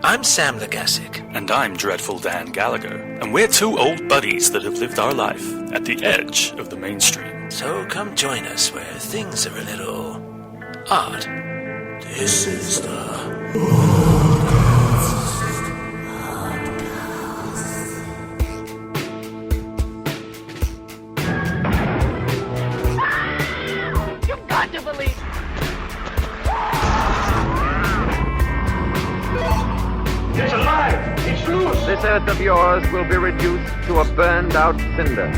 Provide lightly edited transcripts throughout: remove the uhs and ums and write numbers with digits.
I'm Sam Legasic. And I'm Dreadful Dan Gallagher. And we're two old buddies that have lived our life at the edge of the mainstream. So come join us where things are a little odd. This is the You've got to believe. It's alive! It's loose! This earth of yours will be reduced to a burned-out cinder.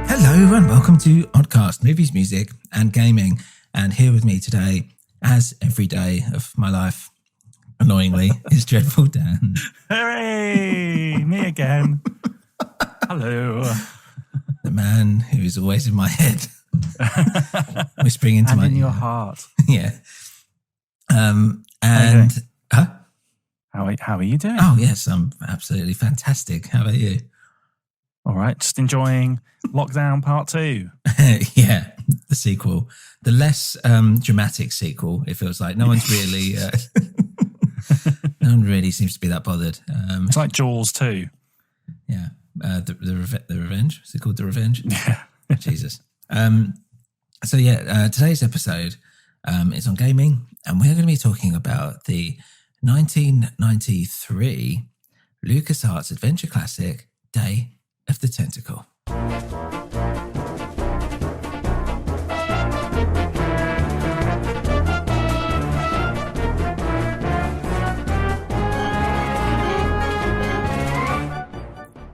Hello and welcome to ODDCAST, Movies, Music and Gaming. And here with me today, as every day of my life, annoyingly, is Dreadful Dan. Hooray! Me again. Hello. The man who is always in my head, whispering into and my in your heart. Yeah. How are you doing? Oh, yes, I'm absolutely fantastic. How about you? All right, just enjoying Lockdown Part 2. Yeah, the sequel. The less dramatic sequel, it feels like. No one's really... no one really seems to be that bothered. It's like Jaws 2. Yeah. The Revenge? Is it called The Revenge? Yeah. Jesus. Today's episode is on gaming, and we're going to be talking about the 1993 Lucasarts adventure classic, Day of the Tentacle.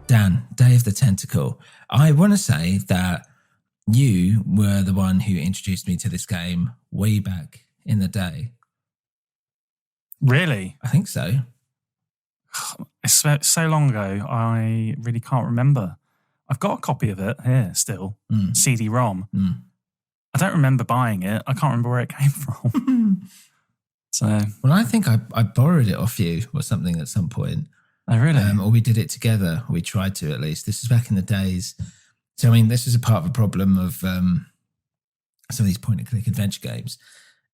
Dan, Day of the Tentacle. I want to say that you were the one who introduced me to this game way back in the day. Really? I think so. It's so long ago, I really can't remember. I've got a copy of it here still, CD-ROM. I don't remember buying it. I can't remember where it came from. Well, I think I borrowed it off you or something at some point. Oh, really? Or we did it together. We tried to, at least. This was back in the days. So, I mean, this was a part of a problem of some of these point-and-click adventure games,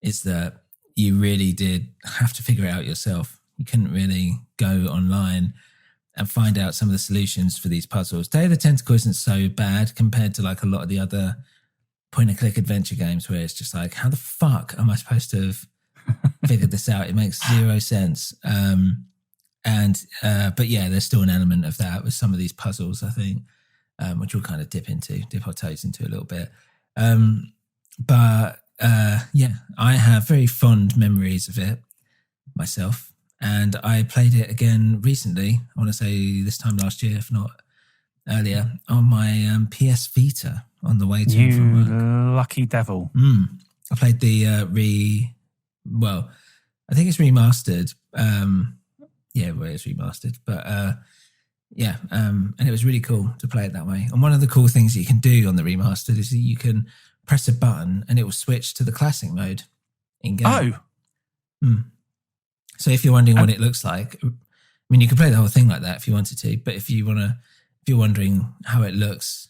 is that you really did have to figure it out yourself. You couldn't really go online and find out some of the solutions for these puzzles. Day of the Tentacle isn't so bad compared to like a lot of the other point-and-click adventure games where it's just like, how the fuck am I supposed to have figured this out? It makes zero sense. But yeah, there's still an element of that with some of these puzzles, I think, which we'll kind of dip our toes into a little bit. I have very fond memories of it myself. And I played it again recently, I want to say this time last year, if not earlier, on my PS Vita on the way to and from work. You lucky devil. I played the I think it's remastered. It's remastered. But and it was really cool to play it that way. And one of the cool things that you can do on the remastered is that you can press a button and it will switch to the classic mode in game. Oh. So if you're wondering what it looks like, I mean, you can play the whole thing like that if you wanted to. But if you're wondering how it looks,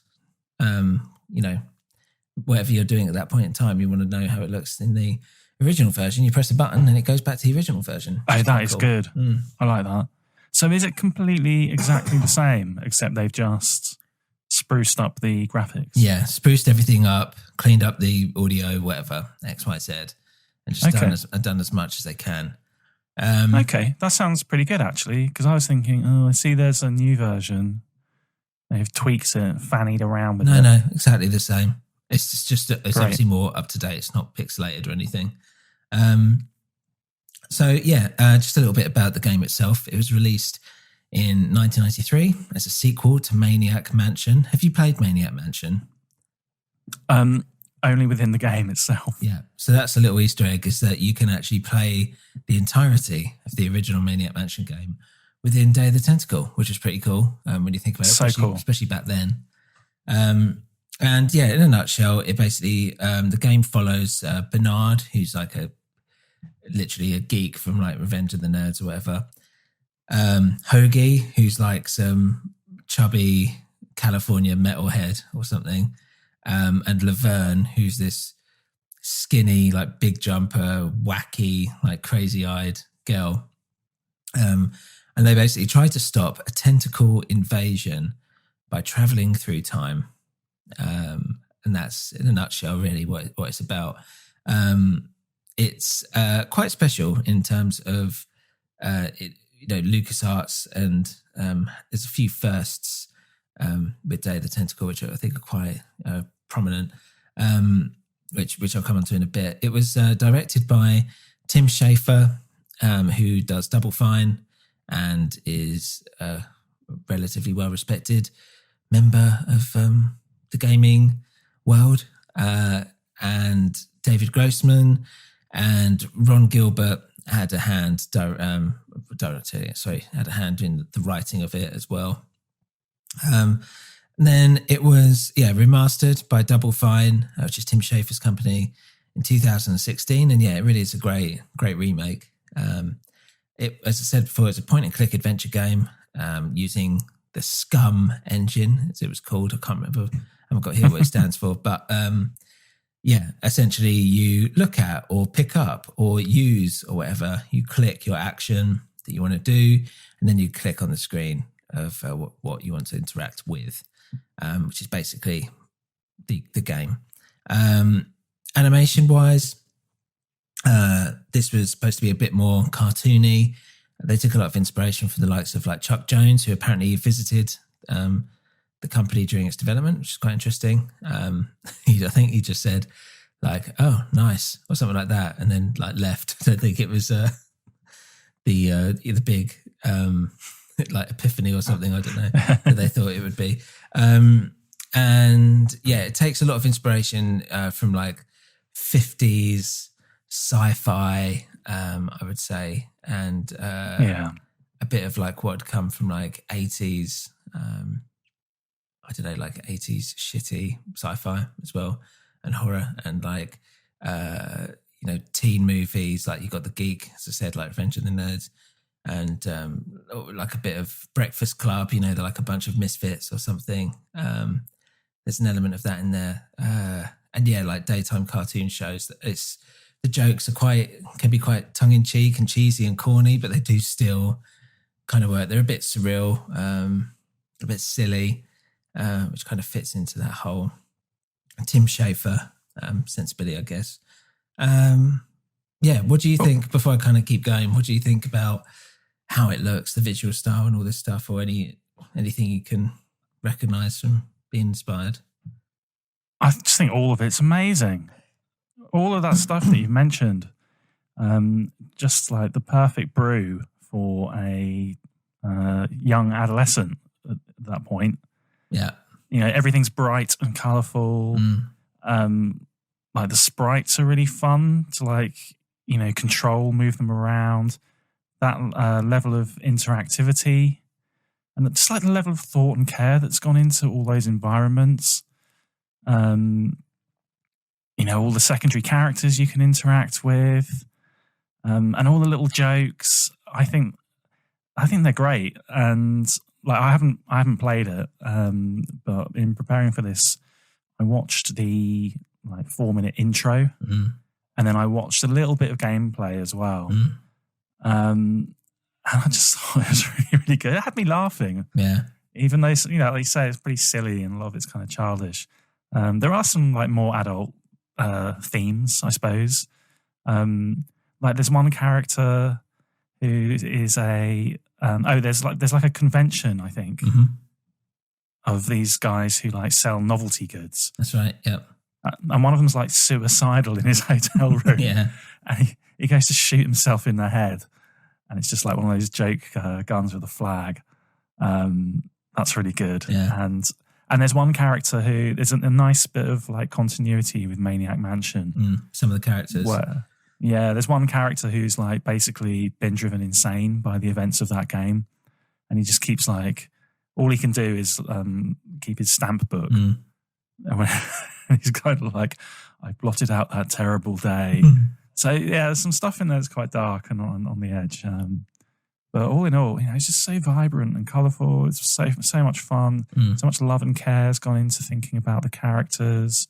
whatever you're doing at that point in time, you want to know how it looks in the original version. You press a button and it goes back to the original version. Oh, that is good. I like that. So is it completely exactly the same, except they've just spruced up the graphics? Yeah, spruced everything up, cleaned up the audio, whatever, X, Y, Z, and just done as much as they can. Okay, that sounds pretty good actually, because I was thinking, I see there's a new version. They've tweaked it, fannied around with it. No, exactly the same. It's just it's obviously more up to date. It's not pixelated or anything. Just a little bit about the game itself. It was released in 1993 as a sequel to Maniac Mansion. Have you played Maniac Mansion? Only within the game itself. Yeah. So that's a little Easter egg, is that you can actually play the entirety of the original Maniac Mansion game within Day of the Tentacle, which is pretty cool when you think about it, especially back then. In a nutshell, it basically, the game follows Bernard, who's like literally a geek from like Revenge of the Nerds or whatever. Hogie, who's like some chubby California metalhead or something, and Laverne, who's this skinny, like big jumper, wacky, like crazy-eyed girl. And they basically try to stop a tentacle invasion by traveling through time. And that's, in a nutshell, really what it's about. It's quite special in terms of Lucasarts, and there's a few firsts with Day of the Tentacle, which I think are quite prominent, which I'll come on to in a bit. It was directed by Tim Schafer, who does Double Fine and is a relatively well-respected member of the gaming world, and David Grossman and Ron Gilbert had a hand had a hand in the writing of it as well. And then it was remastered by Double Fine, which is Tim Schafer's company, in 2016, and it really is a great remake. It, as I said before, it's a point-and-click adventure game using the Scum engine, as it was called. I can't remember. I haven't got here what it stands for, but essentially you look at or pick up or use or whatever. You click your action that you want to do, and then you click on the screen of what you want to interact with, which is basically the game. Animation-wise, this was supposed to be a bit more cartoony. They took a lot of inspiration from the likes of like Chuck Jones, who apparently visited the company during its development, which is quite interesting. I think he just said like, "Oh, nice," or something like that, and then like left. I don't think it was the big like epiphany or something. I don't know that they thought it would be. And it takes a lot of inspiration from like 50s sci-fi, I would say, and a bit of like what had come from like 80s, I don't know, like 80s shitty sci-fi as well, and horror, and like teen movies. Like you got The Geek, as I said, like Revenge of the Nerds, and like a bit of Breakfast Club. They're like a bunch of misfits or something. There's an element of that in there, and like daytime cartoon shows. The jokes can be quite tongue in cheek and cheesy and corny, but they do still kind of work. They're a bit surreal, a bit silly, which kind of fits into that whole Tim Schafer sensibility, I guess. What do you think, before I kind of keep going, what do you think about how it looks, the visual style and all this stuff, or anything you can recognise from being inspired? I just think all of it's amazing. All of that stuff that you've mentioned, just like the perfect brew for a young adolescent at that point. Yeah. Everything's bright and colourful. Like the sprites are really fun to control, move them around. That level of interactivity, and just like the level of thought and care that's gone into all those environments. All the secondary characters you can interact with, and all the little jokes. I think they're great. And like I haven't played it, but in preparing for this, I watched the 4-minute intro, and then I watched a little bit of gameplay as well. And I just thought it was really, really good. It had me laughing. Yeah. Even though, like you say, it's pretty silly and a lot of it's kind of childish. There are some more adult themes, I suppose. There's one character who is there's a convention, I think, of these guys who sell novelty goods. That's right. Yep. And one of them's suicidal in his hotel room. Yeah. And he goes to shoot himself in the head. And it's just one of those joke guns with a flag. That's really good. Yeah. And there's one character who there's a nice bit of continuity with Maniac Mansion. Some of the characters. There's one character who's basically been driven insane by the events of that game. And he just keeps all he can do is keep his stamp book. And he's kind of I blotted out that terrible day. So there's some stuff in there that's quite dark and on the edge. But all in all, it's just so vibrant and colourful. It's so much fun. So much love and care has gone into thinking about the characters,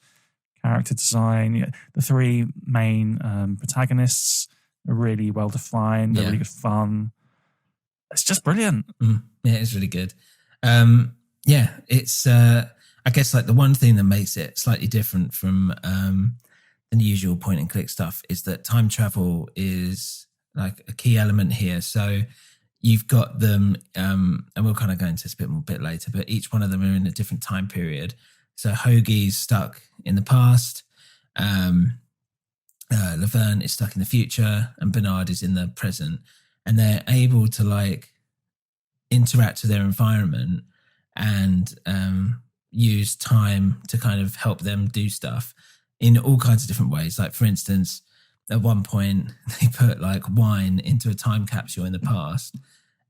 character design. The three main protagonists are really well defined. They're really good fun. It's just brilliant. Yeah, it's really good. It's I guess like the one thing that makes it slightly different from the usual point and click stuff is that time travel is like a key element here. So you've got them, and we'll kind of go into this a bit later, but each one of them are in a different time period. So Hogie's stuck in the past, Laverne is stuck in the future, and Bernard is in the present. And they're able to like interact with their environment and use time to kind of help them do stuff in all kinds of different ways. Like, for instance, at one point they put like wine into a time capsule in the past,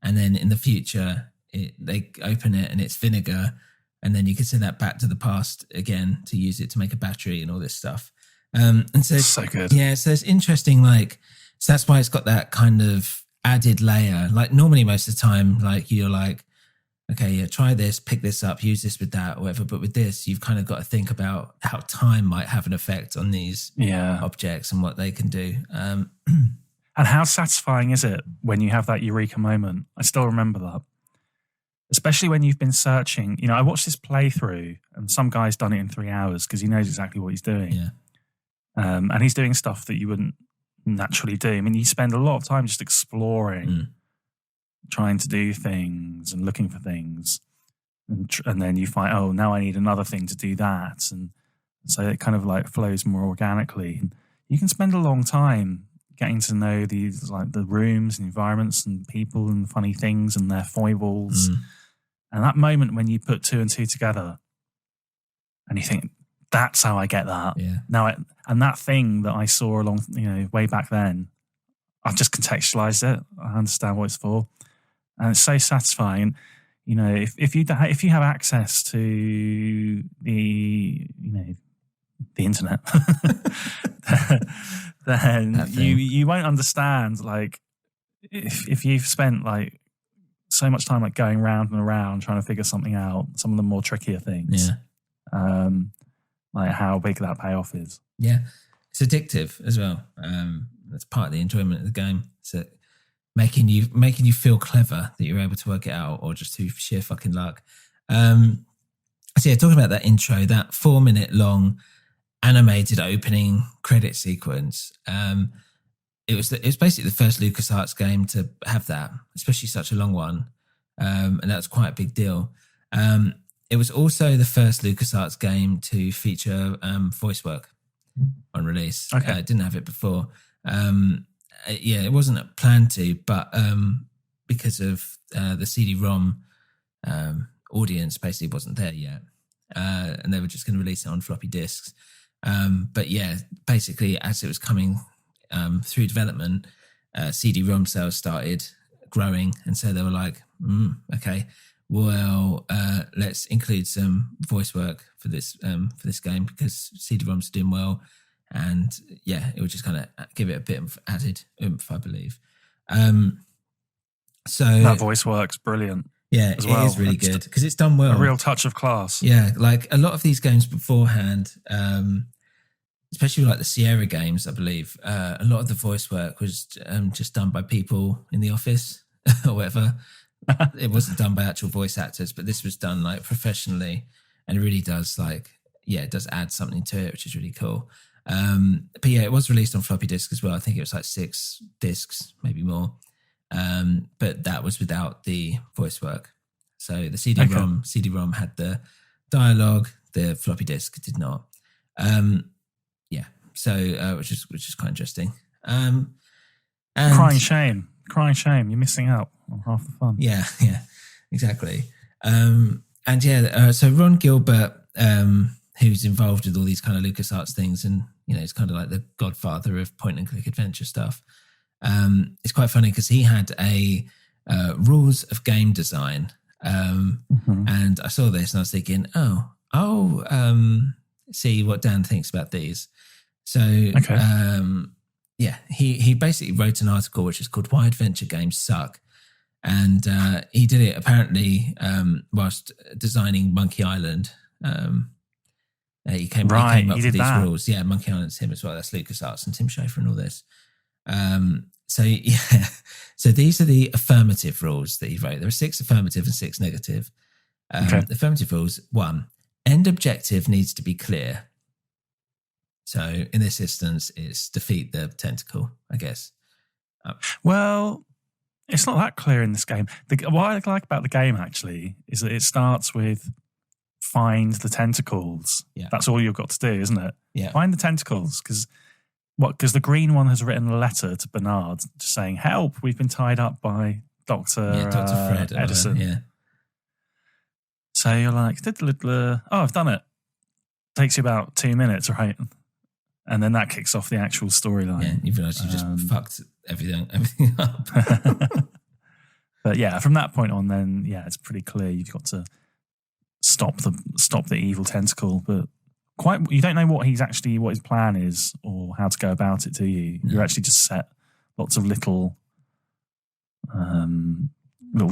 and then in the future they open it and it's vinegar, and then you can send that back to the past again to use it to make a battery and all this stuff. And so good. Yeah, so it's interesting. Like, so that's why it's got that kind of added layer. Like normally most of the time, like you're like, okay, yeah, try this, pick this up, use this with that or whatever. But with this, you've kind of got to think about how time might have an effect on these objects and what they can do. And how satisfying is it when you have that eureka moment? I still remember that. Especially when you've been searching. I watched this playthrough and some guy's done it in 3 hours because he knows exactly what he's doing. Yeah. And he's doing stuff that you wouldn't naturally do. I mean, you spend a lot of time just exploring, trying to do things and looking for things. And then you find, oh, now I need another thing to do that. And so it kind of like flows more organically. And you can spend a long time getting to know these, like the rooms and environments and people and funny things and their foibles. And that moment when you put 2 and 2 together and you think, that's how I get that. Yeah. Now, and that thing that I saw way back then, I've just contextualized it. I understand what it's for. And it's so satisfying. If you have access to the internet, then you won't understand. Like, if you've spent like so much time like going round and around trying to figure something out, some of the more trickier things. Yeah. Like how big that payoff is. Yeah, it's addictive as well. That's part of the enjoyment of the game. So making you feel clever that you're able to work it out, or just through sheer fucking luck. So yeah, talking about that intro, that 4-minute long animated opening credit sequence. It was basically the first LucasArts game to have that, especially such a long one, and that was quite a big deal. It was also the first LucasArts game to feature voice work on release. Okay. It didn't have it before. It wasn't planned to, but because of the CD-ROM audience basically wasn't there yet. And they were just going to release it on floppy disks. But yeah, basically as it was coming through development, CD-ROM sales started growing. And so they were like, okay, well, let's include some voice work for this game because CD-ROMs are doing well, and yeah, it would just kind of give it a bit of added oomph, I believe. So that voice work's brilliant. Yeah, it is really good because it's done well. A real touch of class. Yeah, like a lot of these games beforehand, especially like the Sierra games, I believe, a lot of the voice work was just done by people in the office or whatever. It wasn't done by actual voice actors, but this was done like professionally, and it really does it does add something to it, which is really cool. But yeah, it was released on floppy disk as well. I think it was like 6 discs, maybe more. But that was without the voice work. So the CD-ROM had the dialogue, the floppy disk did not. Which is quite interesting. And crying shame. You're missing out on half the fun. Yeah, exactly. So Ron Gilbert, who's involved with all these kind of LucasArts things, and he's kind of like the godfather of point and click adventure stuff. It's quite funny because he had a rules of game design, and I saw this and I was thinking, see what Dan thinks about these. So, he basically wrote an article which is called "Why Adventure Games Suck," And he did it apparently whilst designing Monkey Island. He came up with these rules. Yeah, Monkey Island's him as well. That's LucasArts and Tim Schafer and all this. So these are the affirmative rules that he wrote. There are 6 affirmative and 6 negative. Affirmative rules: 1, end objective needs to be clear. So in this instance, it's defeat the tentacle, I guess. Well, it's not that clear in this game. What I like about the game, actually, is that it starts with find the tentacles. Yeah. That's all you've got to do, isn't it? Yeah. Find the tentacles, because the green one has written a letter to Bernard just saying, help, we've been tied up by Dr. Fred Edison. Yeah. So you're like, oh, I've done it. Takes you about 2 minutes, right? And then that kicks off the actual storyline. Yeah, you realise you just fucked everything up. But yeah, from that point on, then it's pretty clear you've got to stop the evil tentacle. But you don't know what his plan is or how to go about it, do you? No. You actually just set lots of little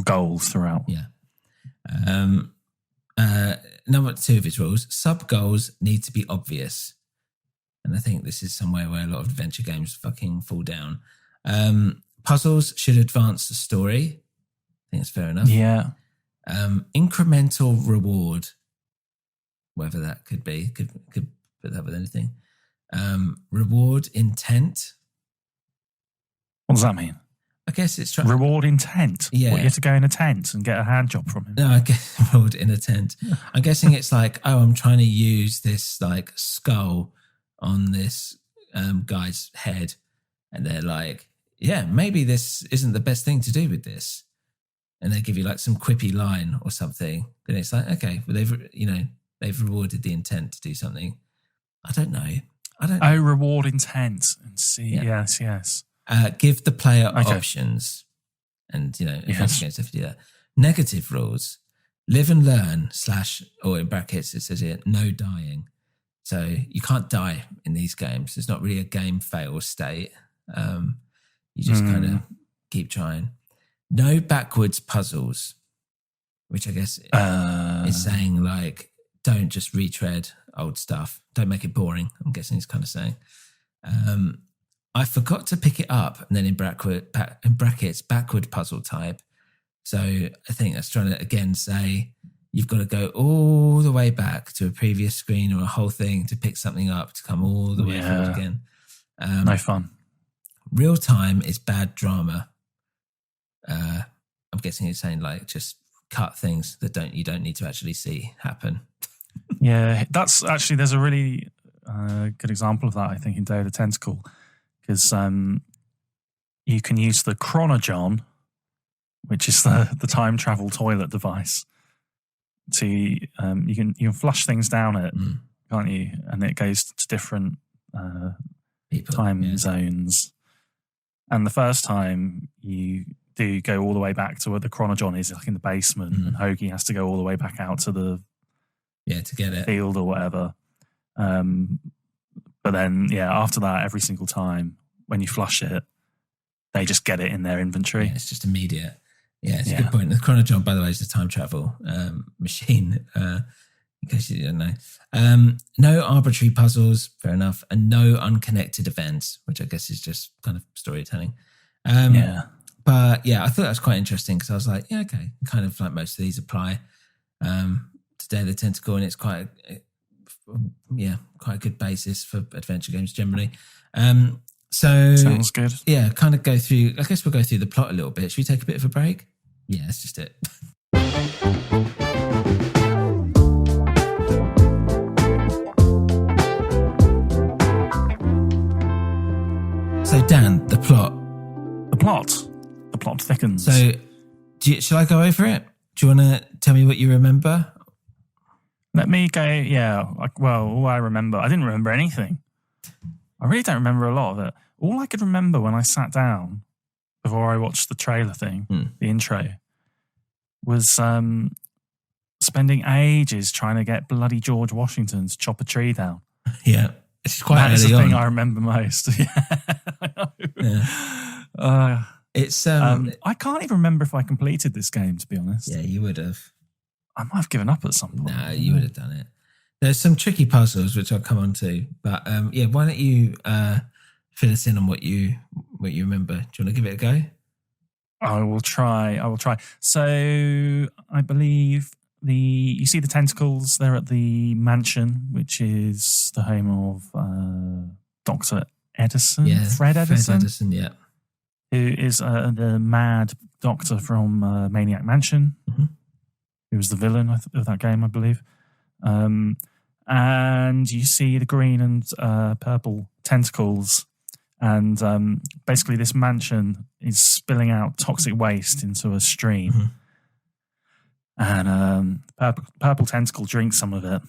goals throughout. Yeah. Number 2 of his rules: sub goals need to be obvious. And I think this is somewhere where a lot of adventure games fucking fall down. Puzzles should advance the story. I think that's fair enough. Yeah. Incremental reward, whatever that could be. Could put that with anything. Reward intent. What does that mean? I guess it's reward intent. Yeah. What, you have to go in a tent and get a hand job from him? No, I guess reward in a tent. I'm guessing it's like, I'm trying to use this like skull on this guy's head, and they're like, yeah, maybe this isn't the best thing to do with this, and they give you like some quippy line or something. Then it's like, okay, well they've rewarded the intent to do something. I don't know. Oh, reward intent and see. Yeah. Yes. Give the player options, and adventure games have to do that. Negative rules: live and learn / or in brackets it says here, no dying. So you can't die in these games. It's not really a game fail state. You just kind of keep trying. No backwards puzzles, which I guess is saying like, don't just retread old stuff. Don't make it boring. I'm guessing he's kind of saying. I forgot to pick it up, and then in brackets, backward puzzle type. So I think that's trying to again say, you've got to go all the way back to a previous screen or a whole thing to pick something up to come all the way forward again. No fun. Real time is bad drama. I'm guessing it's saying like just cut things that you don't need to actually see happen. Yeah, that's actually, there's a really good example of that, I think, in Day of the Tentacle, because you can use the Chronojon, which is the time travel toilet device. To you can flush things down it, can't you? And it goes to different time zones. And the first time you do go all the way back to where the Chronojon is, like in the basement, and Hogie has to go all the way back out to the to get it field or whatever. But then after that, every single time when you flush it, they just get it in their inventory. Yeah, it's just immediate. Yeah, it's a good point. The Chronojon, by the way, is a time travel machine, in case you didn't know. No arbitrary puzzles, fair enough, and no unconnected events, which I guess is just kind of storytelling. But I thought that was quite interesting, because I was like, okay, kind of like most of these apply to Day of the Tentacle, and it's quite a good basis for adventure games generally. So sounds good. Yeah, kind of go through. I guess we'll go through the plot a little bit. Should we take a bit of a break? Yeah, that's just it. So Dan, the plot. The plot thickens. So, shall I go over it? Do you want to tell me what you remember? Let me go. Yeah. Well, all I remember, I didn't remember anything. I really don't remember a lot of it. All I could remember when I sat down before I watched the trailer thing, the intro, was spending ages trying to get bloody George Washington to chop a tree down. Yeah, it's quite early on. That's the thing I remember most. Yeah, I know. It's I can't even remember if I completed this game, to be honest. yeah, you would have. I might have given up at some point. No, you would have done it. There's some tricky puzzles which I'll come on to, but yeah, why don't you fill us in on what you remember? Do you want to give it a go? I will try. So I believe you see the tentacles. They're at the mansion, which is the home of Dr. Edison, Yeah, Fred Edison, yeah. who is the mad doctor from Maniac Mansion, who was the villain of that game, I believe. And you see the green and purple tentacles. And basically this mansion is spilling out toxic waste into a stream. And purple tentacle drinks some of it.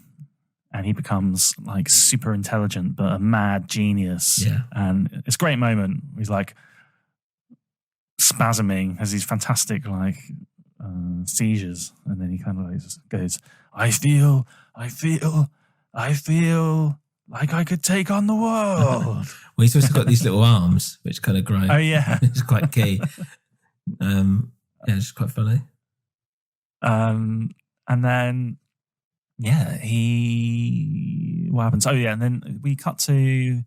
And he becomes like super intelligent, but a mad genius. Yeah. And it's a great moment. He's like spasming, has these fantastic like seizures. And then he kind of like goes, I feel like I could take on the world. Well, he's also got these little arms which kind of grow. Oh yeah. It's quite key. Yeah, it's quite funny. And then what happens? Oh yeah, and then we cut to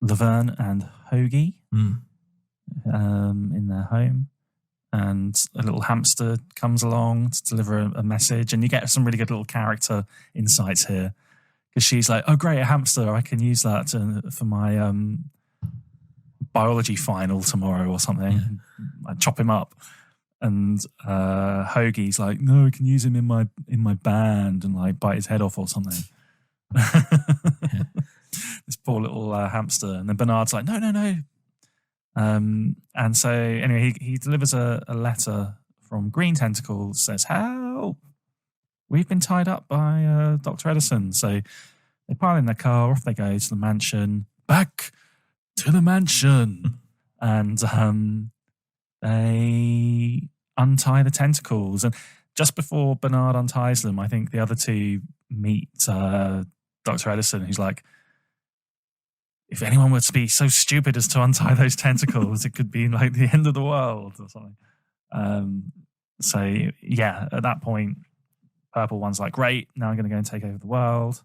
Laverne and Hogie in their home, and a little hamster comes along to deliver a message, and you get some really good little character insights here, because she's like, oh great, a hamster, I can use that for my biology final tomorrow or something. I chop him up. And Hogie's like, no, I can use him in my band and like bite his head off or something. This poor little hamster. And then Bernard's like, no. And so anyway, he delivers a letter from Green Tentacle, says, help, we've been tied up by Dr. Edison. So they pile in their car, off they go to the mansion, back to the mansion. And they untie the tentacles. And just before Bernard unties them, I think the other two meet Dr. Edison, who's like, if anyone were to be so stupid as to untie those tentacles, it could be like the end of the world or something. So, yeah, at that point, Purple One's like, great, now I'm going to go and take over the world.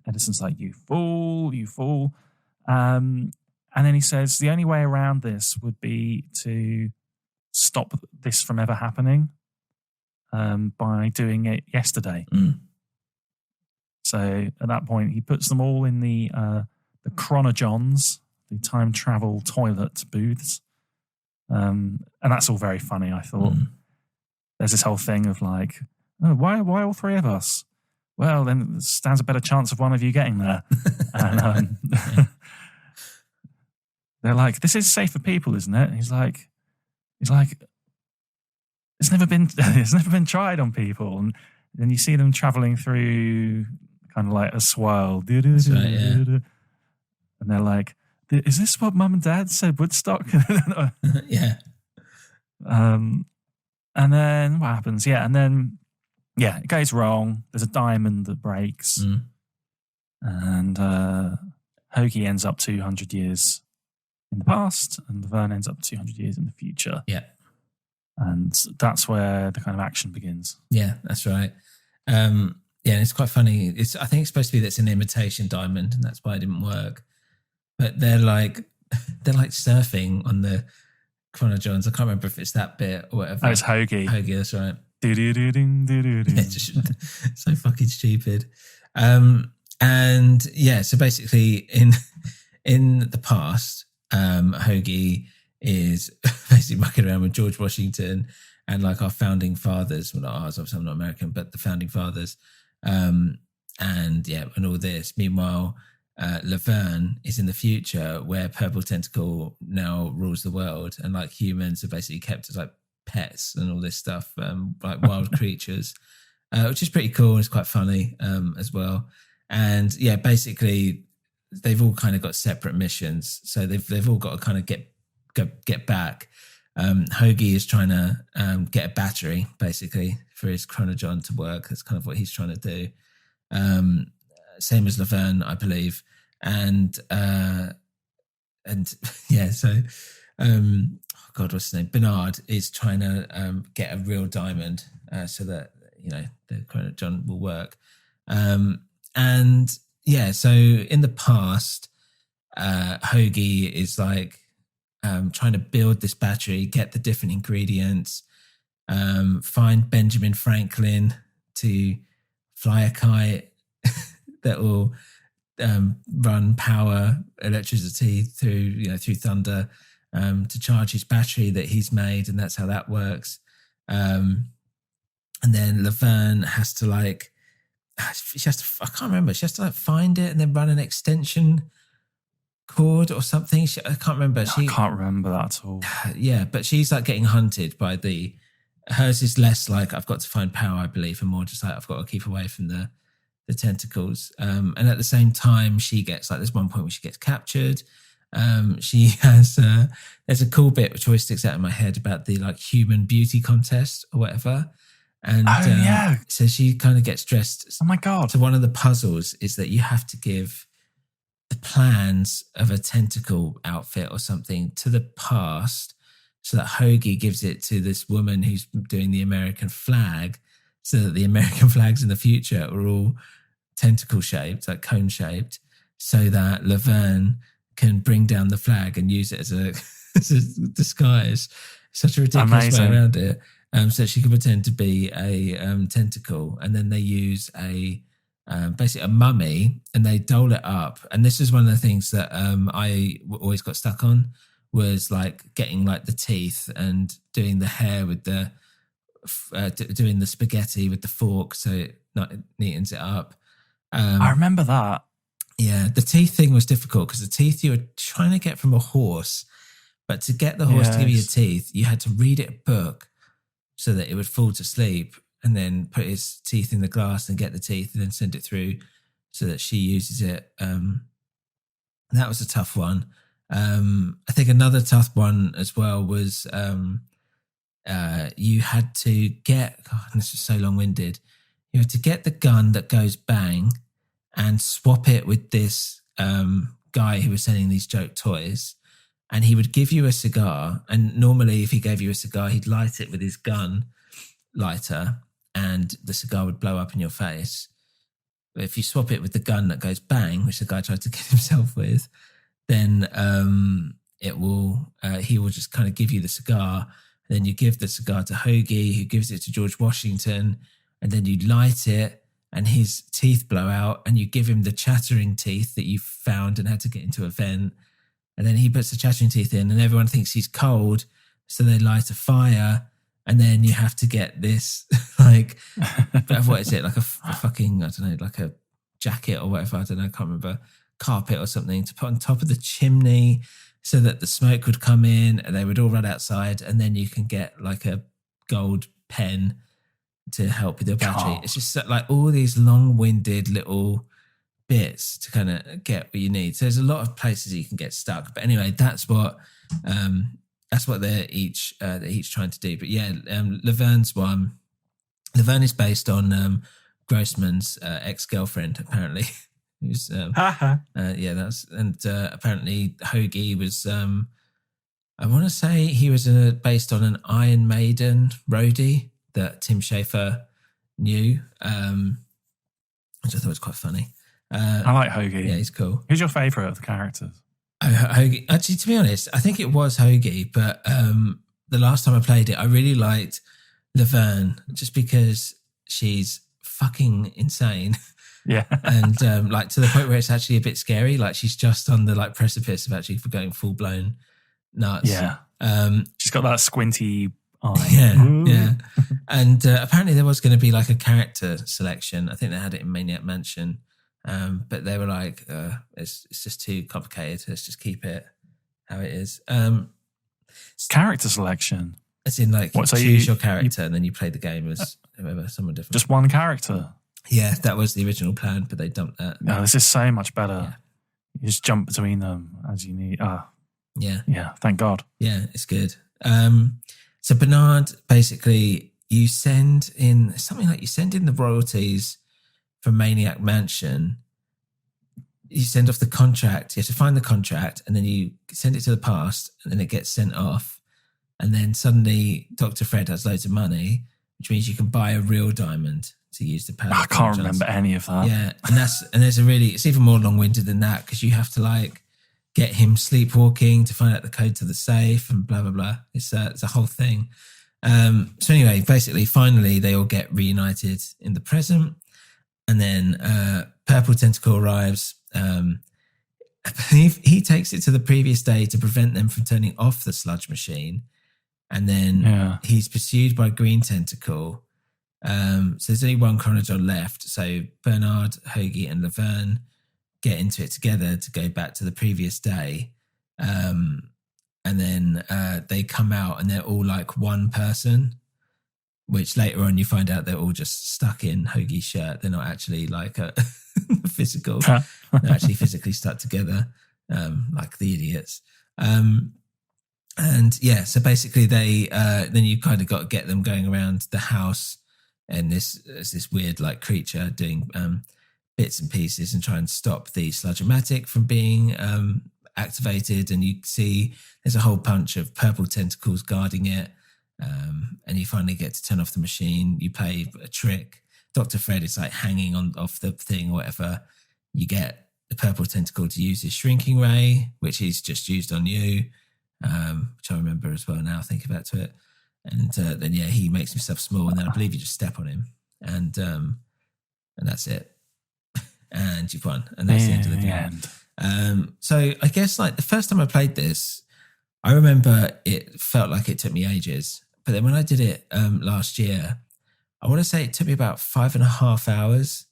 Edison's like, you fool. And then he says the only way around this would be to stop this from ever happening by doing it yesterday. So at that point, he puts them all in the chronogens, the time travel toilet booths. And that's all very funny, I thought. There's this whole thing of like, oh, why all three of us? Well, then it stands a better chance of one of you getting there. And they're like, this is safe for people, isn't it? He's like, it's never been tried on people. And then you see them traveling through kind of like a swirl. That's right, yeah. And they're like, is this what Mum and Dad said Woodstock? Yeah. And then what happens? Yeah, and then it goes wrong. There's a diamond that breaks. And Hogie ends up 200 years in the past, and Laverne ends up 200 years in the future. Yeah. And that's where the kind of action begins. Yeah, that's right. Yeah, and it's quite funny. I think it's supposed to be that it's an imitation diamond, and that's why it didn't work. But they're like surfing on the chronogens. I can't remember if it's that bit or whatever. Oh, it's Hogie. Hogie, that's right. Do-do-do-ding-do-do-do. So fucking stupid. And yeah, so basically in the past, Hogie is basically mucking around with George Washington and like our founding fathers. Well, not ours, obviously I'm not American, but the founding fathers. And all this. Meanwhile, Laverne is in the future where Purple Tentacle now rules the world, and like humans are basically kept as like pets and all this stuff, like wild creatures, which is pretty cool. It's quite funny as well. And yeah, basically they've all kind of got separate missions, so they've all got to kind of get back. Hogie is trying to get a battery basically for his chronogen to work. That's kind of what he's trying to do. Same as Laverne, I believe. And so God, what's his name? Bernard is trying to get a real diamond so that the Chrono John will work. So in the past, Hogie is like trying to build this battery, get the different ingredients, find Benjamin Franklin to fly a kite that will run power electricity through thunder to charge his battery that he's made, and that's how that works. And then Laverne has to I can't remember. She has to find it and then run an extension cord or something. I can't remember. I can't remember that at all. Yeah, but she's like getting hunted by hers is less like I've got to find power, I believe, and more just like I've got to keep away from the tentacles. And at the same time, she gets there's one point where she gets captured. She has there's a cool bit which always sticks out in my head about the human beauty contest or whatever. And so she kind of gets dressed. Oh my God. So one of the puzzles is that you have to give the plans of a tentacle outfit or something to the past so that Hogie gives it to this woman who's doing the American flag, so that the American flags in the future are all tentacle shaped, like cone shaped, so that Laverne can bring down the flag and use it as a disguise. Such a ridiculous way around it. So she can pretend to be a tentacle, and then they use basically a mummy, and they doll it up. And this is one of the things that I always got stuck on, was getting the teeth and doing the hair with the doing the spaghetti with the fork, so it neatens it up. I remember that. Yeah, the teeth thing was difficult because the teeth you were trying to get from a horse, but to get the horse to give you your teeth, you had to read it a book so that it would fall to sleep, and then put his teeth in the glass and get the teeth and then send it through so that she uses it. That was a tough one. I think another tough one as well was you had to get, this is so long-winded, you had to get the gun that goes bang and swap it with this guy who was selling these joke toys. And he would give you a cigar. And normally if he gave you a cigar, he'd light it with his gun lighter and the cigar would blow up in your face. But if you swap it with the gun that goes bang, which the guy tried to kill himself with, then he will just kind of give you the cigar. And then you give the cigar to Hogie, who gives it to George Washington. And then you light it and his teeth blow out, and you give him the chattering teeth that you found and had to get into a vent. And then he puts the chattering teeth in, and everyone thinks he's cold, so they light a fire. And then you have to get this, what is it? Like a fucking, I don't know, like a jacket or whatever. I don't know, I can't remember. Carpet or something to put on top of the chimney so that the smoke would come in and they would all run outside. And then you can get a gold pen to help with your battery. It's just all these long-winded little bits to kind of get what you need. So there's a lot of places you can get stuck. But anyway, that's what they're each trying to do. But yeah, Laverne's one. Laverne is based on Grossman's ex-girlfriend, apparently. Who's apparently Hogie was. I want to say he was based on an Iron Maiden roadie that Tim Schafer knew, which I thought was quite funny. I like Hogie. Yeah, he's cool. Who's your favourite of the characters? Hogie. Actually, to be honest, I think it was Hogie, but the last time I played it, I really liked Laverne just because she's fucking insane. Yeah. And to the point where it's actually a bit scary. She's just on the precipice of actually going full blown nuts. Yeah. She's got that squinty eye. Yeah. And apparently there was going to be a character selection. I think they had it in Maniac Mansion. But they were it's just too complicated. Let's just keep it how it is. Character selection? As in choose your character and then you play the game as whoever, someone different. Just one character? Yeah, that was the original plan, but they dumped that. No, this is so much better. Yeah. You just jump between them as you need. Yeah. Yeah, thank God. Yeah, it's good. So Bernard, basically, you send in the royalties from Maniac Mansion. you send off the contract. You have to find the contract, and then you send it to the past, and then it gets sent off. And then suddenly Dr. Fred has loads of money, which means you can buy a real diamond to use the power. I can't remember any of that. Yeah, and there's it's even more long-winded than that, because you have to like get him sleepwalking to find out the code to the safe and blah blah blah. It's a whole thing. So anyway, basically, finally they all get reunited in the present, and then Purple Tentacle arrives. He takes it to the previous day to prevent them from turning off the sludge machine, and then he's pursued by Green Tentacle. So there's only one chronogon left. So Bernard, Hogie, and Laverne get into it together to go back to the previous day. And then they come out and they're all like one person, which later on you find out they're all just stuck in Hogie's shirt. They're not actually like a physical. They're actually physically stuck together, like the idiots. And yeah, so basically they then you kind of got to get them going around the house, and this weird like creature doing bits and pieces and try and stop the sludge-o-matic from being activated. And you see there's a whole bunch of purple tentacles guarding it, and you finally get to turn off the machine. You play a trick. Dr. Fred is like hanging off the thing or whatever. You get the purple tentacle to use his shrinking ray, which he's just used on you, which I remember as well now, thinking back to it. And then he makes himself small, and then I believe you just step on him, and that's it. And you've won, and that's the end of the game. So I guess like the first time I played this, I remember it felt like it took me ages. But then when I did it last year, I want to say it took me about 5.5 hours.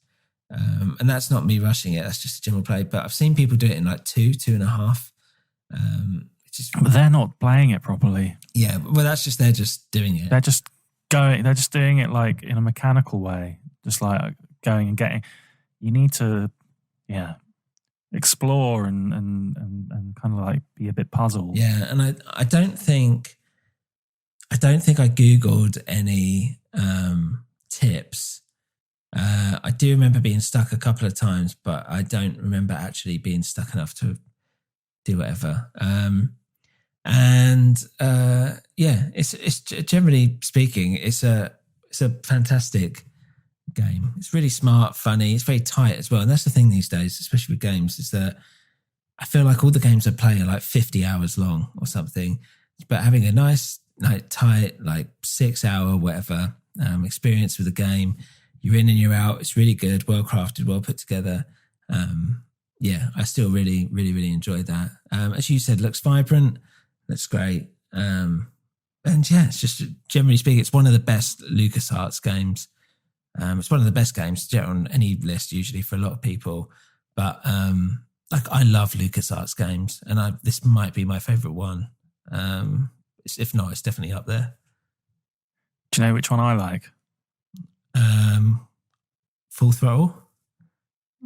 And that's not me rushing it. That's just a general play. But I've seen people do it in like 2.5. But they're not playing it properly. Yeah, well, they're just doing it. They're just doing it like in a mechanical way, just like going and getting. You need to, explore and kind of like be a bit puzzled. Yeah, and I don't think I Googled any tips. I do remember being stuck a couple of times, but I don't remember actually being stuck enough to do whatever. It's generally speaking, it's a fantastic game. It's really smart, funny. It's very tight as well. And that's the thing these days, especially with games, is that I feel like all the games I play are like 50 hours long or something. But having a nice, like tight, like 6 hour, whatever, experience with the game, you're in and you're out. It's really good, well crafted, well put together. I still really, really, really enjoy that. As you said, looks vibrant, looks great. It's just, generally speaking, it's one of the best LucasArts games. It's one of the best games on any list usually for a lot of people. But I love LucasArts games, and this might be my favourite one. If not, it's definitely up there. Do you know which one I like? Full Throttle?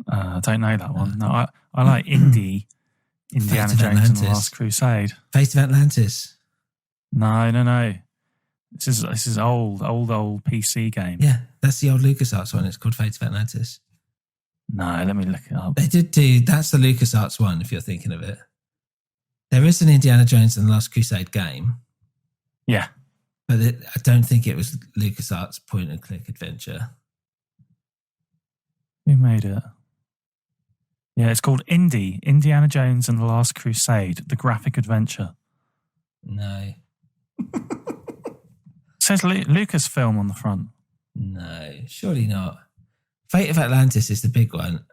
I don't know that one. No, I like Indiana Jones and the Last Crusade. Fate of Atlantis? No. This is old PC game. Yeah, that's the old LucasArts one. It's called Fate of Atlantis. No, let me look it up. They did that's the LucasArts one, if you're thinking of it. There is an Indiana Jones and the Last Crusade game. Yeah. But I don't think it was LucasArts point and click adventure. Who made it? Yeah, it's called Indiana Jones and the Last Crusade, the graphic adventure. No. It says Lucasfilm on the front. No, surely not. Fate of Atlantis is the big one.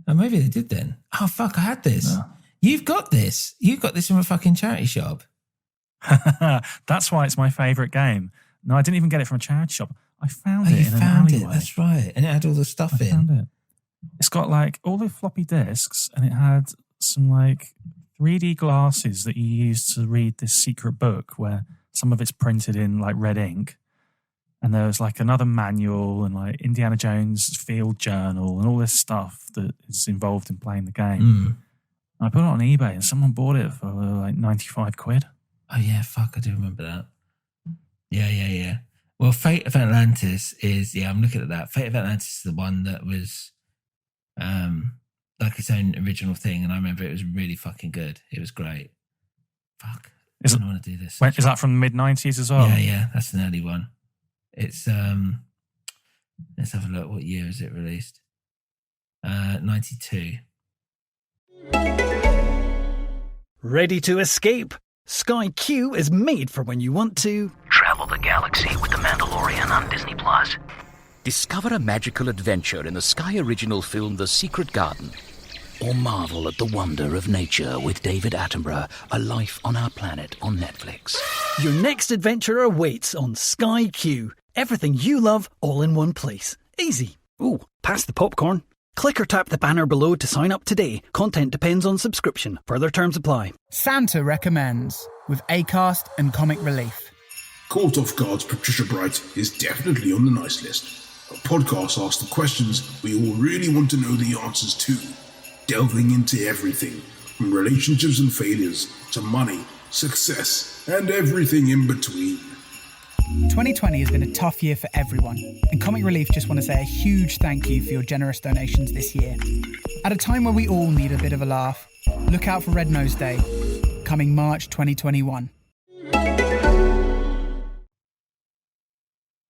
Oh, maybe they did then. Oh, fuck, I had this. No. You've got this. You got this from a fucking charity shop. That's why it's my favourite game. No, I didn't even get it from a charity shop. I found it in an alleyway. That's right. And it had all the stuff in. I found it. It's got like all the floppy disks, and it had some like 3D glasses that you use to read this secret book where some of it's printed in like red ink. And there was like another manual and like Indiana Jones field journal and all this stuff that is involved in playing the game. I put it on eBay and someone bought it for like 95 quid. Oh yeah, fuck, I do remember that. Yeah. Well, Fate of Atlantis is, I'm looking at that. Fate of Atlantis is the one that was, like its own original thing, and I remember it was really fucking good. It was great. Fuck, I don't want to do this. Is that from the mid-90s as well? Yeah, that's an early one. It's let's have a look. What year is it released? 92. Ready to escape? Sky Q is made for when you want to Travel the galaxy with The Mandalorian on Disney+. Discover a magical adventure in the Sky original film The Secret Garden. Or marvel at the wonder of nature with David Attenborough, A Life on Our Planet on Netflix. Your next adventure awaits on Sky Q. Everything you love, all in one place. Easy. Ooh, pass the popcorn. Click or tap the banner below to sign up today. Content depends on subscription. Further terms apply. Santa recommends with ACAST and Comic Relief. Caught Off Guard's Patricia Bright is definitely on the nice list. A podcast asks the questions we all really want to know the answers to, delving into everything from relationships and failures to money, success, and everything in between. 2020 has been a tough year for everyone, and Comic Relief just want to say a huge thank you for your generous donations this year. At a time where we all need a bit of a laugh, look out for Red Nose Day, coming March 2021.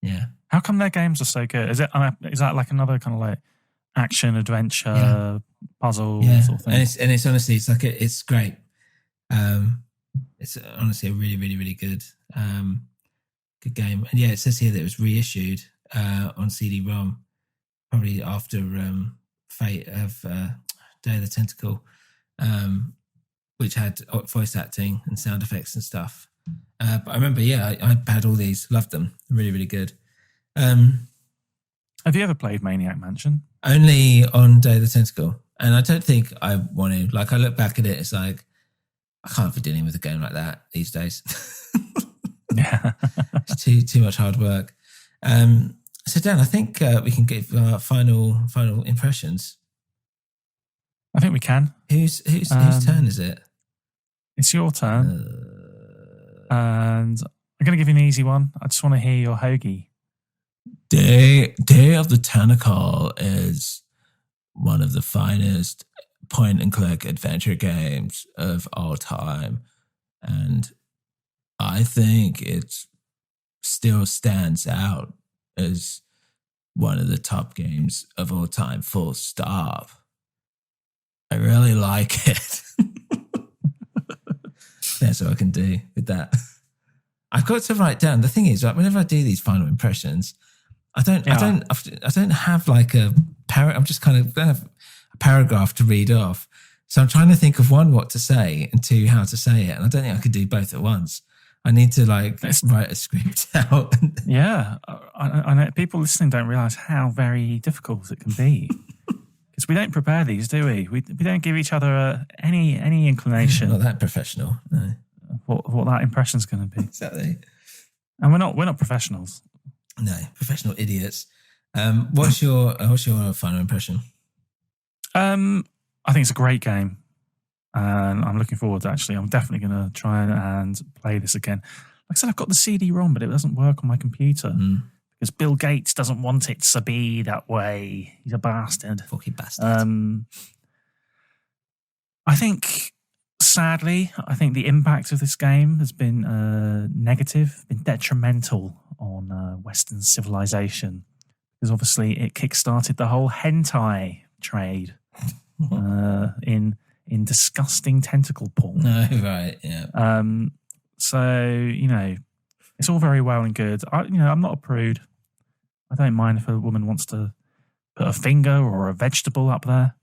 Yeah. How come their games are so good? Is that like another kind of like action adventure puzzle sort of thing? And it's honestly, it's great. It's honestly a really, really, really good good game. And it says here that it was reissued on CD-ROM probably after Fate of Day of the Tentacle, which had voice acting and sound effects and stuff. But I remember, I had all these, loved them, really, really good. Have you ever played Maniac Mansion? Only on Day of the Tentacle. And I don't think I want to. Like, I look back at it, it's like, I can't be dealing with a game like that these days. Yeah. It's too much hard work. So Dan, I think we can give our final impressions. I think we can. Whose turn is it? It's your turn. And I'm going to give you an easy one. I just want to hear your Hogie. Day of the Tentacle is one of the finest point-and-click adventure games of all time. And I think it still stands out as one of the top games of all time, full stop. I really like it. That's what I can do with that. I've got to write down. The thing is, right, whenever I do these final impressions, I don't have like a I'm just kind of have a paragraph to read off. So I'm trying to think of one, what to say, and two, how to say it. And I don't think I could do both at once. I need to write a script out. Yeah, I know people listening don't realise how very difficult it can be. Because we don't prepare these, do we? We don't give each other any inclination. Not that professional, no. What that impression's going to be. Exactly. And we're not professionals. No, professional idiots. What's your final impression? I think it's a great game. And I'm looking forward to I'm definitely going to try and play this again. Like I said, I've got the CD-ROM, but it doesn't work on my computer. Because Bill Gates doesn't want it to be that way. He's a bastard. Fucking bastard. I think, sadly, the impact of this game has been negative, been detrimental on Western civilization. Because obviously it kickstarted the whole hentai trade in disgusting tentacle porn. No, right, yeah. So, it's all very well and good. I'm not a prude. I don't mind if a woman wants to put a finger or a vegetable up there.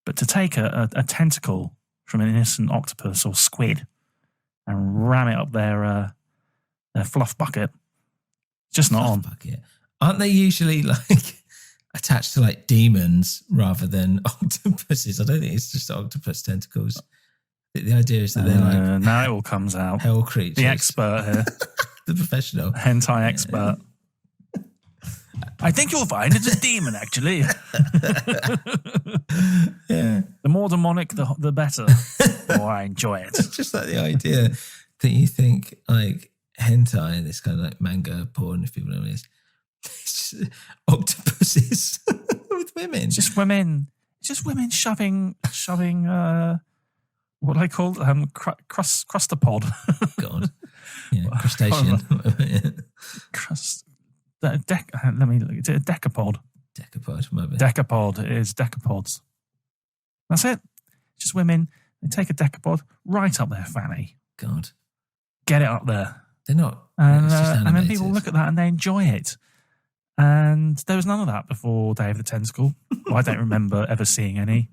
But to take a tentacle from an innocent octopus or squid and ram it up their fluff bucket, just not on. Bucket. Aren't they usually attached to demons rather than octopuses? I don't think it's just octopus tentacles. The idea is that they're now it all comes out. Hell creatures. The expert here. The professional. Hentai expert. I think you'll find it's a demon, actually. Yeah. The more demonic, the better. The more I enjoy it. It's just the idea that you think hentai, this kind of manga porn, if people know what it is, it's just octopuses with women. It's just women. just women shoving. What are they called? Crustapod. God, yeah, crustacean. Let me look. Is it a decapod? Decapod, maybe. Decapod. It is decapods. That's it. Just women. They take a decapod right up their fanny. God, get it up there. They're not. And then people look at that and they enjoy it. And there was none of that before Day of the Tentacle. Well, I don't remember ever seeing any.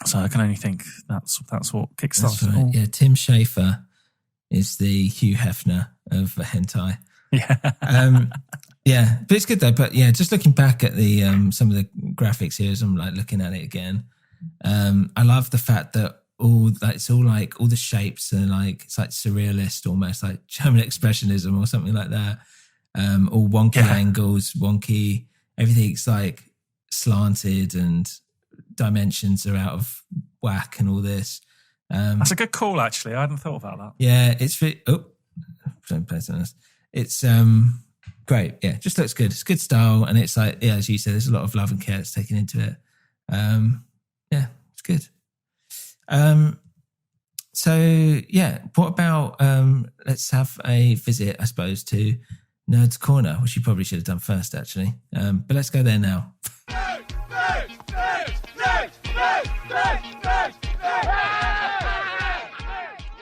So I can only think that's what kickstarted it all. Yeah, Tim Schafer is the Hugh Hefner of hentai. Yeah. Yeah, but it's good though. But yeah, just looking back at the some of the graphics here as I'm like looking at it again, I love the fact that it's all like all the shapes are like, it's like surrealist, almost like German expressionism or something like that. All wonky angles, wonky, everything's like slanted and dimensions are out of whack and all this. That's a good call, actually. I hadn't thought about that. Yeah, it's it's great. Yeah, just looks good. It's good style, and it's like, yeah, as you said, there's a lot of love and care that's taken into it. Yeah, it's good. So yeah, what about let's have a visit, I suppose, to Nerd's Corner, which you probably should have done first, actually. But let's go there now.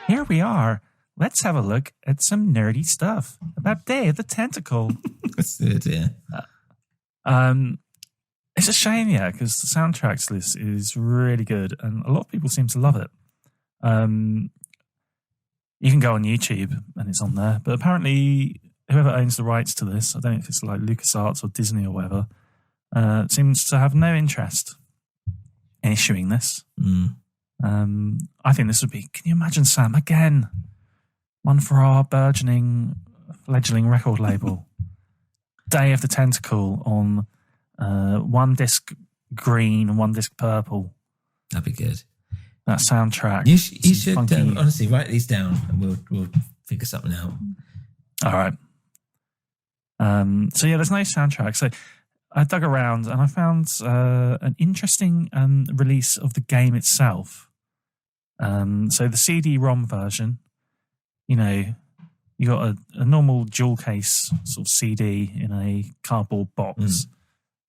Here we are. Let's have a look at some nerdy stuff about Day of the Tentacle. That's good, yeah. It's a shame, yeah, because the soundtracks list is really good and a lot of people seem to love it. You can go on YouTube and it's on there, but apparently whoever owns the rights to this, I don't know if it's like Lucasarts or Disney or whatever, seems to have no interest in issuing this. I think this would be, can you imagine, Sam, again, one for our burgeoning, fledgling record label. Day of the Tentacle on one disc green and one disc purple. That'd be good. That soundtrack. You should honestly write these down and we'll figure something out. All right. So yeah, there's no soundtrack. So I dug around and I found an interesting release of the game itself. So the CD-ROM version, you know, you got a normal dual case sort of CD in a cardboard box.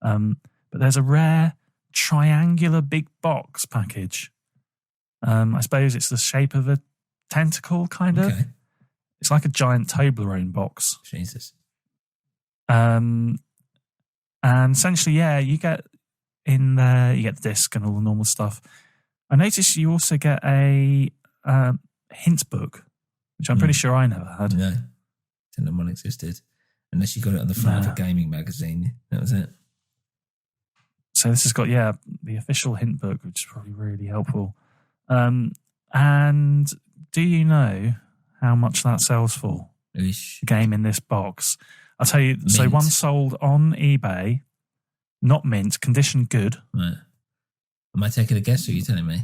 But there's a rare triangular big box package. I suppose it's the shape of a tentacle, kind of. Okay. It's like a giant Toblerone box. Jesus. And essentially, yeah, you get in there, you get the disc and all the normal stuff. I noticed you also get a hint book, which I'm pretty sure I never had. No, didn't know one existed. Unless you got it on the front of a gaming magazine. That was it. So this has got, yeah, the official hint book, which is probably really helpful. And do you know how much that sells for? Eesh. The game in this box. I'll tell you, Mint. So one sold on eBay, not mint, condition good. Right. Am I taking a guess or are you telling me?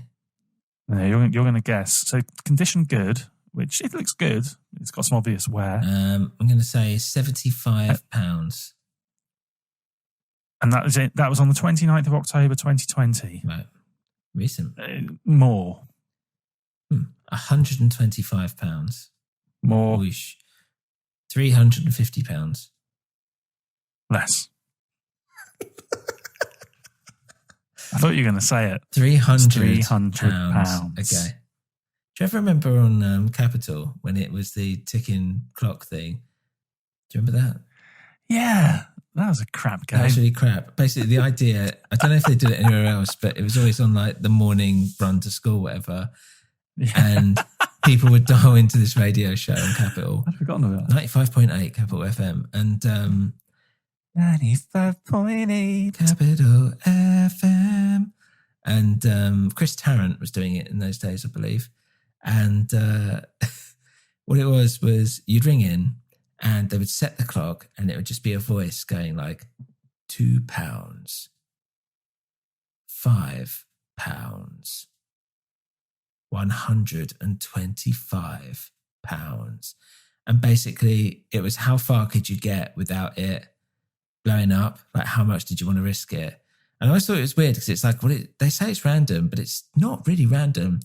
No, you're going to guess. So condition good, which it looks good. It's got some obvious wear. I'm going to say £75. And that was it. That was on the 29th of October, 2020. Right. Recent. More. £125. More. Whoosh. £350. Less. I thought you were going to say it. £300. £300. Okay. Do you ever remember on Capital when it was the ticking clock thing? Do you remember that? Yeah. That was a crap game. That was really crap. Basically, the idea, I don't know if they did it anywhere else, but it was always on like the morning run to school, whatever. Yeah. And people would dial into this radio show on Capital. I'd forgotten about that. 95.8 Capital FM. And 95.8 Capital FM. And Chris Tarrant was doing it in those days, I believe. And what it was you'd ring in and they would set the clock and it would just be a voice going like £2, £5, £125. And basically it was how far could you get without it blowing up? Like how much did you want to risk it? And I always thought it was weird because it's like, well, they say it's random, but it's not really random.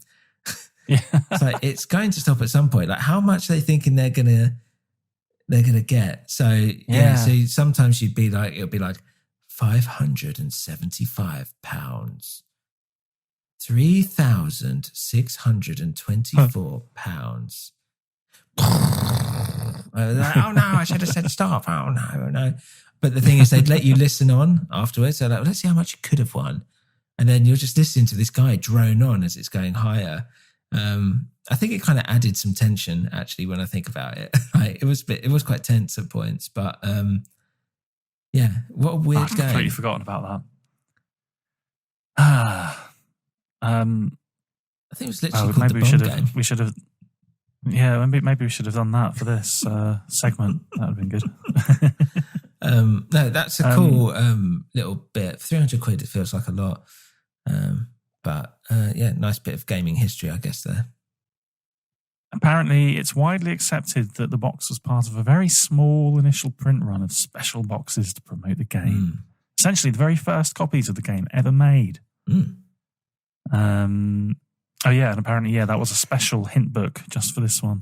Yeah. It's like it's going to stop at some point. Like how much are they thinking they're gonna get? So yeah. So sometimes it'll be like £575, £3,624. Oh no, I should have said stop. Oh no. But the thing is, they'd let you listen on afterwards. They're like, well, let's see how much you could have won. And then you're just listening to this guy drone on as it's going higher. I think it kind of added some tension, actually, when I think about it. It was quite tense at points, but yeah, what a weird I've game. completely forgotten about that. I think it was literally called maybe the we should Bomb have. Game. We should have. Yeah, maybe we should have done that for this segment. That would have been good. No, that's a cool little bit. For 300 quid, it feels like a lot. But yeah, nice bit of gaming history, I guess, there. Apparently, it's widely accepted that the box was part of a very small initial print run of special boxes to promote the game. Essentially, the very first copies of the game ever made. And apparently, that was a special hint book just for this one.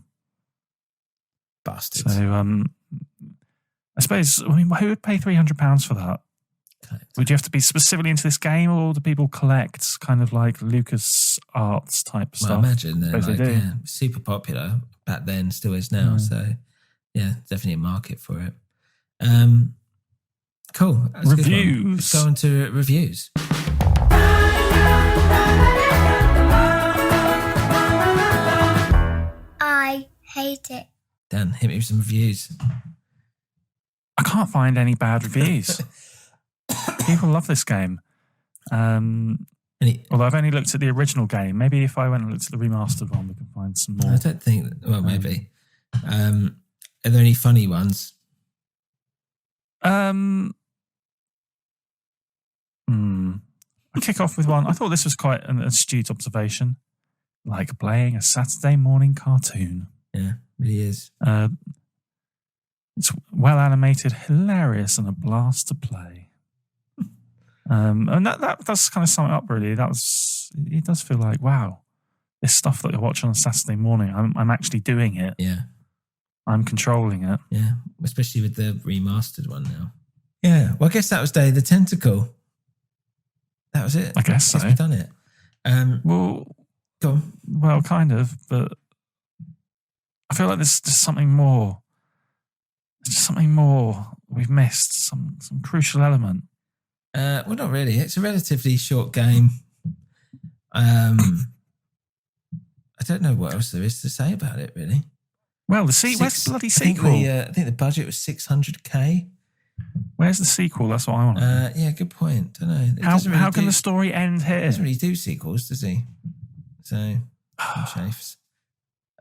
Bastards. So, I suppose, who would pay £300 for that? Would you have to be specifically into this game, or do people collect kind of like Lucasarts type stuff? I imagine they're they do. super popular back then, still is now. So, yeah, definitely a market for it. Cool. That's Reviews. Let's go on to reviews. I hate it. Dan, hit me with some reviews. I can't find any bad reviews. People love this game. Although I've only looked at the original game. Maybe if I went and looked at the remastered one, we can find some more. I don't think... Well, maybe. Are there any funny ones? I'll kick off with one. I thought this was quite an astute observation. Like playing a Saturday morning cartoon. Yeah, it really is. It's well animated, hilarious, and a blast to play. And that does kind of sum it up, really. It does feel like, wow, this stuff that you're watching on Saturday morning, I'm actually doing it. Yeah. I'm controlling it. Yeah, especially with the remastered one now. Yeah, well, I guess that was Day of the Tentacle. That was it. I guess so. We've done it. Well, go on. Well, kind of, but I feel like there's just something more. There's just something more we've missed. Some crucial element. Well, not really. It's a relatively short game. I don't know what else there is to say about it, really. Well, where's the bloody sequel? I think the budget was $600K. Where's the sequel? That's what I want to know. Yeah, good point. Don't know. How can the story end here? He doesn't really do sequels, does he? So, chafes.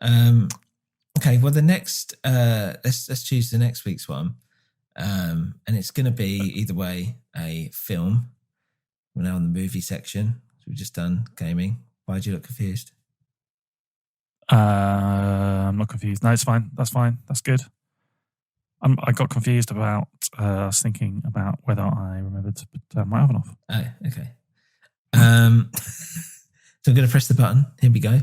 Okay, well, the next, let's choose the next week's one. And it's going to be, either way, a film. We're now on the movie section. So we've just done gaming. Why do you look confused? I'm not confused. No, it's fine. That's fine. That's good. I got confused about, I was thinking about whether I remembered to turn my oven off. Oh, okay. So I'm going to press the button. Here we go.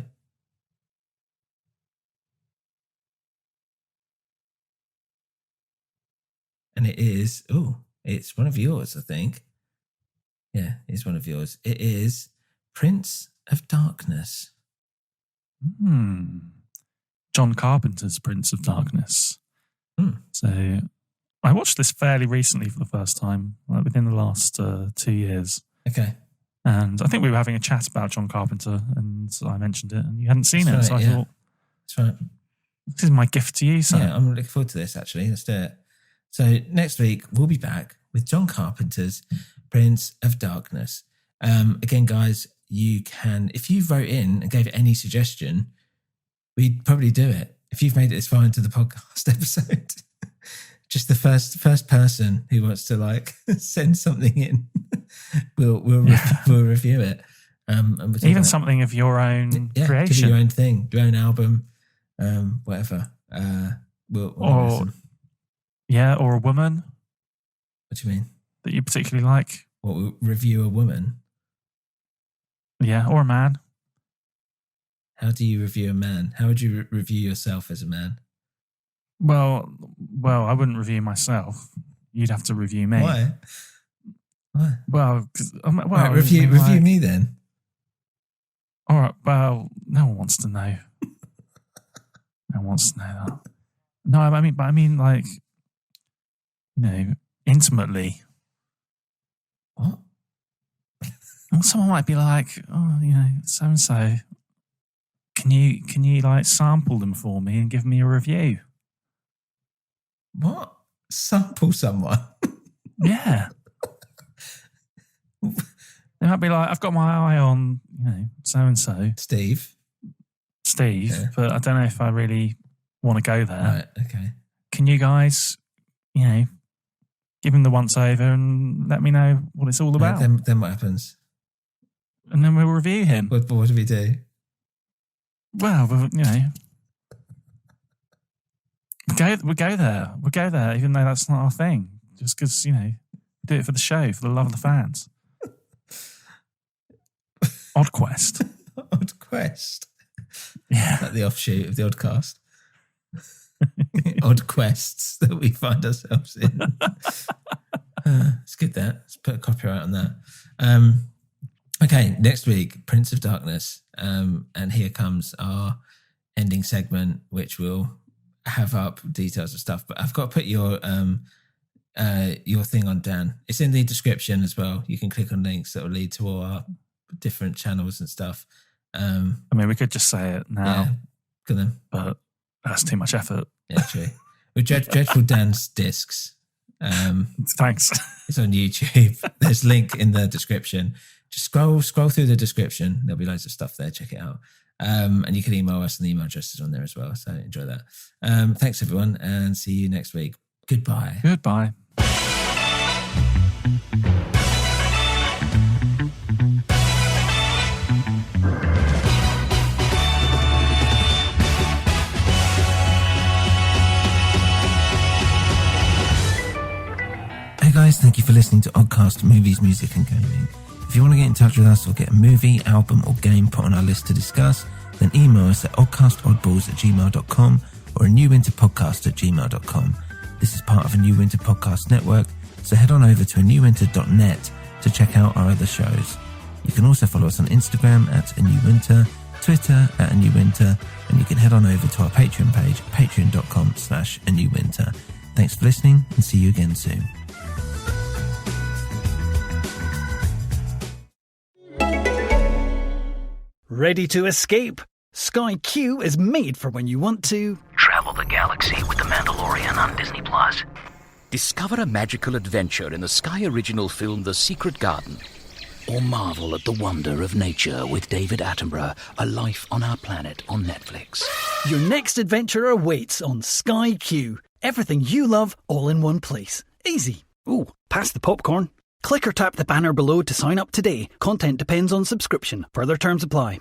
And it is, it's one of yours, I think. Yeah, it's one of yours. It is Prince of Darkness. John Carpenter's Prince of Darkness. So I watched this fairly recently for the first time, like within the last 2 years. Okay. And I think we were having a chat about John Carpenter, and I mentioned it, and you hadn't seen it. So I thought, that's right. This is my gift to you, sir. Yeah, I'm looking forward to this, actually. Let's do it. So next week, we'll be back with John Carpenter's Prince of Darkness. Again, guys, you can, if you wrote in and gave any suggestion, we'd probably do it. If you've made it this far into the podcast episode, just the first person who wants to send something in, we'll review it. And we'll even something of your own creation, could be your own thing, your own album, whatever. We'll listen. Yeah, or a woman. What do you mean? That you particularly like? What, review a woman? Yeah, or a man. How do you review a man? How would you review yourself as a man? Well, I wouldn't review myself. You'd have to review me. Why? Well, right, review me then. All right. Well, no one wants to know. No one wants to know that. No, I mean, like, intimately. What? Well, someone might be like, oh, so and so. Can you like sample them for me and give me a review? What? Sample someone? Yeah. They might be like, I've got my eye on, so and so, Steve, yeah. But I don't know if I really want to go there. Right. Okay. Can you guys, give him the once over and let me know what it's all about? Then what happens? And then we'll review him. What do we do? Well, we go there. We'll go there, even though that's not our thing. Just because, do it for the show, for the love of the fans. Odd Quest. Odd Quest. Yeah. Like the offshoot of the Oddcast. Odd quests that we find ourselves in. It's good that. Let's put a copyright on that. Okay, next week, Prince of Darkness. And here comes our ending segment, which will have up details of stuff. But I've got to put your thing on, Dan. It's in the description as well. You can click on links that will lead to all our different channels and stuff. We could just say it now. Yeah, but that's too much effort. Yeah, true. With Dreadful Dan's discs. Thanks. It's on YouTube. There's a link in the description. Just scroll through the description. There'll be loads of stuff there. Check it out. And you can email us, and the email address is on there as well. So enjoy that. Thanks, everyone, and see you next week. Goodbye. Goodbye. Hey guys, thank you for listening to Oddcast Movies, Music and Gaming. If you want to get in touch with us or get a movie, album or game put on our list to discuss, then email us at oddcastoddballs@gmail.com or a newwinterpodcast@gmail.com. This is part of a New Winter Podcast network, so head on over to anewwinter.net to check out our other shows. You can also follow us on Instagram at anewwinter, Twitter at anewwinter, and you can head on over to our Patreon page, patreon.com/anewwinter. Thanks for listening, and see you again soon. Ready to escape? Sky Q is made for when you want to travel the galaxy with The Mandalorian on Disney+. Discover a magical adventure in the Sky original film The Secret Garden, or marvel at the wonder of nature with David Attenborough, A Life on Our Planet on Netflix. Your next adventure awaits on Sky Q. Everything you love, all in one place. Easy. Ooh, pass the popcorn. Click or tap the banner below to sign up today. Content depends on subscription. Further terms apply.